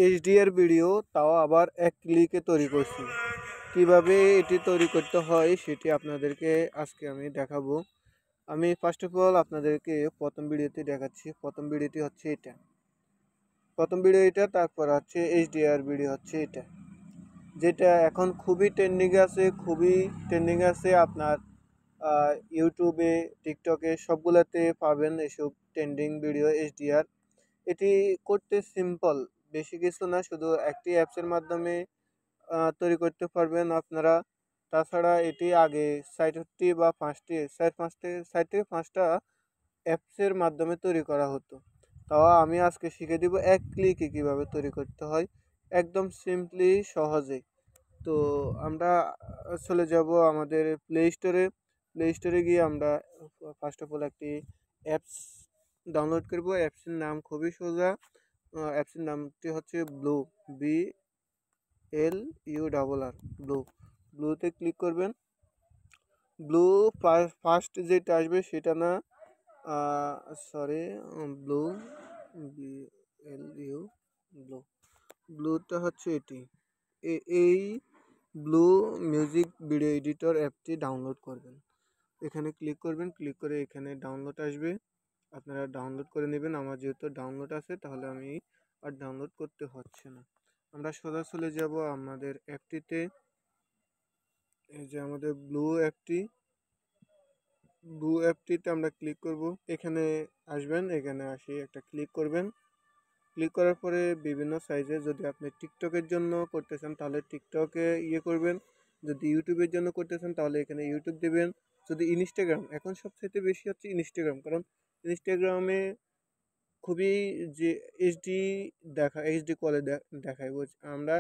HDR video, তাও আবার এক ক্লিকে তৈরি করছি। কিভাবে এটি তৈরি করতে হয় সেটি আপনাদেরকে আজকে আমি দেখাবো। আমি ফার্স্ট অফ অল আপনাদেরকে প্রথম ভিডিওতে দেখাচ্ছি। প্রথম ভিডিওটি হচ্ছে এটা, তারপর হচ্ছে এইচডিআর ভিডিও হচ্ছে এটা, যেটা এখন খুবই ট্রেন্ডিং আছে আপনার ইউটিউবে, টিকটকে সবগুলোতে পাবেন এসব ট্রেন্ডিং ভিডিও এইচডিআর। এটি করতে সিম্পল, বেশি কিছু না, শুধু একটি অ্যাপসের মাধ্যমে তৈরি করতে পারবেন আপনারা। তাছাড়া এটি আগে চার থেকে পাঁচটা অ্যাপসের মাধ্যমে তৈরি করা হতো। তাও আমি আজকে শিখে দিব এক ক্লিকে কীভাবে তৈরি করতে হয়, একদম সিম্পলি, সহজে। তো আমরা চলে যাব আমাদের প্লে স্টোরে গিয়ে আমরা ফার্স্ট অফ অল একটি অ্যাপস ডাউনলোড করব। অ্যাপসের নাম খুবই সোজা, অ্যাপসের নামটি হচ্ছে ব্লু, BLURR, ব্লুতে ক্লিক করবেন। ব্লু ফার্স্ট যেটা আসবে সেটা না, সরি, ব্লু, BLU, ব্লুটা হচ্ছে এটি। এই ব্লু মিউজিক ভিডিও এডিটর অ্যাপটি ডাউনলোড করবেন। এখানে ক্লিক করবেন, ক্লিক করে এখানে ডাউনলোড আসবে, আপনারা ডাউনলোড করে নেবেন। আমার যেহেতু ডাউনলোড আছে তাহলে আমি আর ডাউনলোড করতে হচ্ছে না। আমরা সোজা চলে যাব আমাদের অ্যাপটিতে। এই যে আমাদের ব্লু অ্যাপটিতে আমরা ক্লিক করব। এখানে আসবেন, এখানে আসি একটা ক্লিক করবেন। ক্লিক করার পরে বিভিন্ন সাইজে, যদি আপনি টিকটকের জন্য করতে চান তাহলে টিকটকে করবেন, যদি ইউটিউবের জন্য করতে চান তাহলে এখানে ইউটিউব দেবেন। যদি ইনস্টাগ্রাম, এখন সবচেয়ে বেশি হচ্ছে ইনস্টাগ্রাম, কারণ ইনস্টাগ্রামে খুবই যে এইচডি কলে দেখায়। আমরা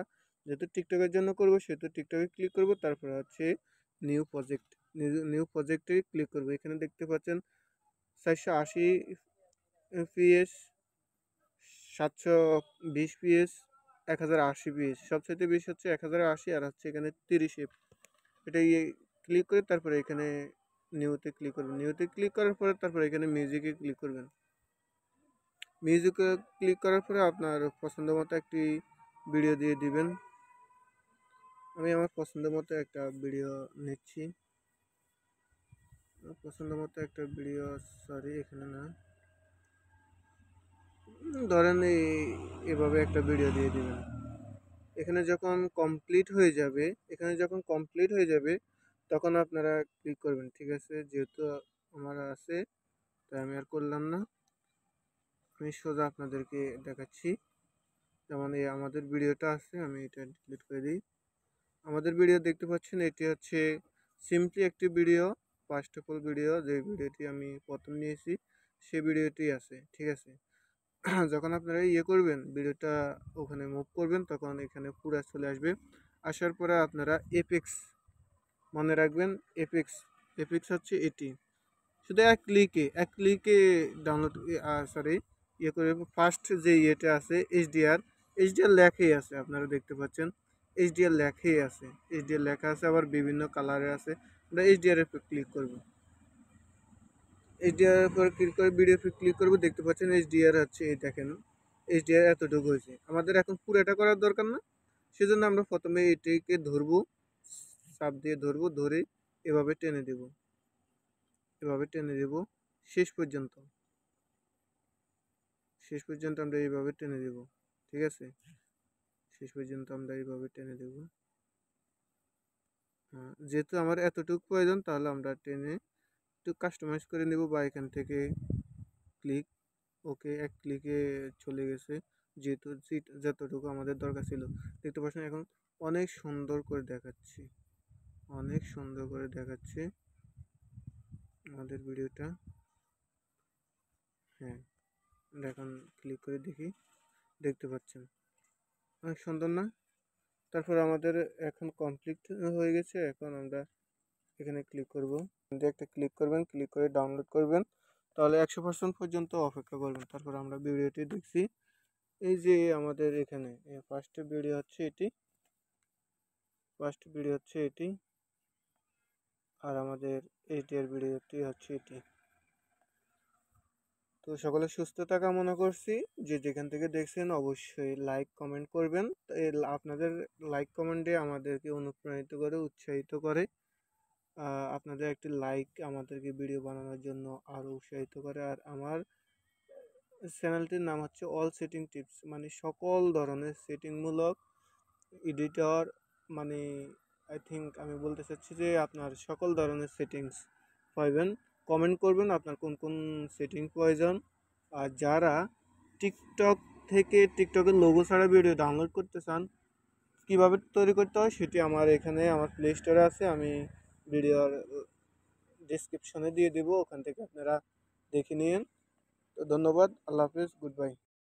যেহেতু টিকটকের জন্য করব সেহেতু টিকটকে ক্লিক করব, তারপরে হচ্ছে নিউ প্রজেক্ট, নিউ প্রজেক্টে ক্লিক করব। এখানে দেখতে পাচ্ছেন 480 FPS, 720 PS, 1080 PS। সবচেয়ে বেশি হচ্ছে 1080, আর হচ্ছে এখানে 30 FPS। এটা ক্লিক করে তারপরে এখানে নিউতে ক্লিক করবেন। নিউতে ক্লিক করার পরে তারপরে এখানে মিউজিকে ক্লিক করবেন। মিউজিকে ক্লিক করার পরে আপনার পছন্দ মতো একটি ভিডিও দিয়ে দিবেন। আমি আমার পছন্দ মতো একটা ভিডিও নিচ্ছি। সরি, এখানে না, ধরেন এভাবে একটা ভিডিও দিয়ে দিবেন। এখানে যখন কমপ্লিট হয়ে যাবে তখন আপনারা ক্লিক করবেন। ঠিক আছে, যেহেতু আমার আছে তাই আমি আর করলাম না, আমি সোজা আপনাদেরকে দেখাচ্ছি। যেমন আমাদের ভিডিওটা আছে, আমি এটা ডিলিট করে দিই। আমাদের ভিডিও দেখতে পাচ্ছেন, এটি হচ্ছে সিম্পলি একটি video, first of all video, যে ভিডিওটি আমি প্রথম নিয়েছি সেই ভিডিওটি আছে। ঠিক আছে, যখন আপনারা করবেন, ভিডিওটা ওখানে মুভ করবেন, তখন এখানে পুরো চলে আসবে। আসার পরে আপনারা এপেক্স মনে রাখবেন। এপেক্স হচ্ছে এটি, শুধু এক ক্লিকে ডাউনলোড, সরি, করে ফার্স্ট যে আছে এইচডিআর লেখাই আছে, আপনারা দেখতে পাচ্ছেন এইচডিআর লেখা আছে, আবার বিভিন্ন কালারে আছে। আমরা এইচডিআর এর উপর ক্লিক করব। এইচডিআর এর উপর ক্লিক করে ভিডিওতে ক্লিক করব। দেখতে পাচ্ছেন এইচডিআর হচ্ছে, এই দেখেন এইচডিআর এতটুকু হয়েছে। আমাদের এখন পুরোটা করার দরকার না, সেজন্য আমরা প্রথমে এটিকে ধরবো, চাপ দিয়ে ধরবো, ধরে এভাবে টেনে দেব শেষ পর্যন্ত আমরা এইভাবে টেনে দেব। ঠিক আছে, শেষ পর্যন্ত আমরা এইভাবে টেনে দেব। যেহেতু আমার এতটুকু প্রয়োজন তাহলে আমরা টেনে একটু কাস্টমাইজ করে নেব, বা এখান থেকে ক্লিক, ওকে, এক ক্লিকে চলে গেছে, যেহেতু যতটুকু আমাদের দরকার ছিল। দেখতে পাচ্ছেন এখন অনেক সুন্দর করে দেখাচ্ছে আমাদের ভিডিওটা। হ্যাঁ, এখন ক্লিক করে দেখি, দেখতে পাচ্ছেন অনেক সুন্দর না? তারপর আমাদের এখন কমপ্লিট হয়ে গেছে। এখন আমরা এখানে ক্লিক করব, একটা ক্লিক করবেন, ক্লিক করে ডাউনলোড করবেন। তাহলে 100% পর্যন্ত অপেক্ষা করবেন। তারপর আমরা ভিডিওটি দেখছি। এই যে আমাদের এখানে ফার্স্ট ভিডিও হচ্ছে এটি, আর আমাদের এইচডিআর ভিডিওটি হচ্ছে এটি। তো সকলের সুস্থতা কামনা করছি। যে যেখান থেকে দেখছেন অবশ্যই লাইক কমেন্ট করবেন। তো আপনাদের লাইক কমেন্টে আমাদেরকে অনুপ্রাণিত করে, উৎসাহিত করে। আপনাদের একটি লাইক আমাদেরকে ভিডিও বানানোর জন্য আরও উৎসাহিত করে। আর আমার চ্যানেলটির নাম হচ্ছে অল সেটিং টিপস, মানে সকল ধরনের সেটিংমূলক এডিটর, মানে আই থিঙ্ক আমি বলতে চাচ্ছি যে আপনার সকল ধরনের সেটিংস পাইবেন। কমেন্ট করবেন আপনার কোন কোন সেটিং প্রয়োজন। আর যারা টিকটক থেকে টিকটকের লোগো ছাড়া ভিডিও ডাউনলোড করতে চান, কীভাবে তৈরি করতে হয় সেটি আমার এখানে আমার প্লে স্টোরে আছে, আমি ভিডিওর ডিসক্রিপশনে দিয়ে দেবো, ওখান থেকে আপনারা দেখে নিন। তো ধন্যবাদ, আল্লাহ হাফিজ, গুড বাই।